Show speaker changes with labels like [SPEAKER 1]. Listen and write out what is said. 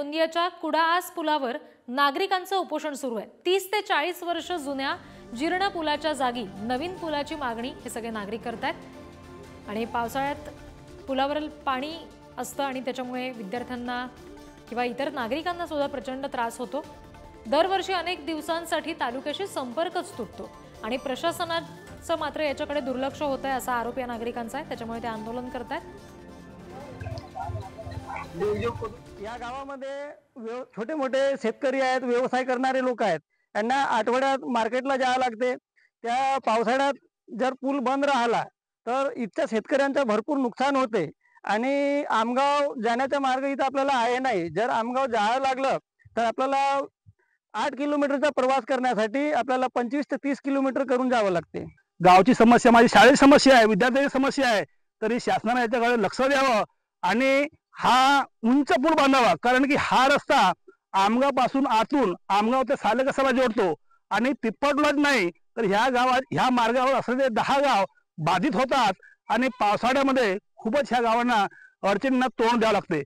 [SPEAKER 1] गोंदियाच्या कुडाआस पुलावर नागरिकांचं उपोषण सुरू आहे। 30 ते 40 वर्ष जुन्या जीर्ण पुलाच्या जागी नवीन पुलाची मागणी हे सगळे नागरिक करतात। आणि पावसाळ्यात पुलावरील पाणी असतं आणि त्याच्यामुळे विद्यार्थ्यांना किंवा इतर नागरिकांना सुद्धा प्रचंड त्रास होतो। दरवर्षी अनेक दिवसांसाठी तालुक्याशी संपर्कच तुटतो आणि प्रशासनाचं मात्र याच्याकडे दुर्लक्ष होत आहे असा आरोप या नागरिकांचा आहे। त्याच्यामुळे ते आंदोलन करतात।
[SPEAKER 2] या गावामध्ये छोटे मोठे शेतकरी आहेत, व्यवसाय करणारे लोक आहेत। त्यांना आठवड्यात मार्केटला जावं लागते। त्या पावसाळ्यात जर पूल बंद राहिला तर इथच्या शेतकऱ्यांचं भरपूर नुकसान होते आणि आमगाव जाण्याचा मार्ग इथं आपल्याला आहे नाही। जर आमगाव जायला लागलं तर आपल्याला 8 किलोमीटरचा प्रवास करण्यासाठी आपल्याला 25 ते 30 किलोमीटर करून जावं लागते।
[SPEAKER 3] गावची समस्या, माझी शाळेची समस्या आहे, विद्यार्थ्यांची समस्या आहे, तरी शासनाने याच्याकडे लक्ष द्यावं आणि हा उंच पूल बांधावा। कारण की हा रस्ता आमगाव पासून आतून आमगाव ते सालेकसाला जोडतो आणि तिप्पटलाच नाही तर ह्या मार्गावर असलेले 10 गाव बाधित होतात आणि पावसाळ्यामध्ये खूपच ह्या गावांना अडचणींना तोंड द्यावं लागते।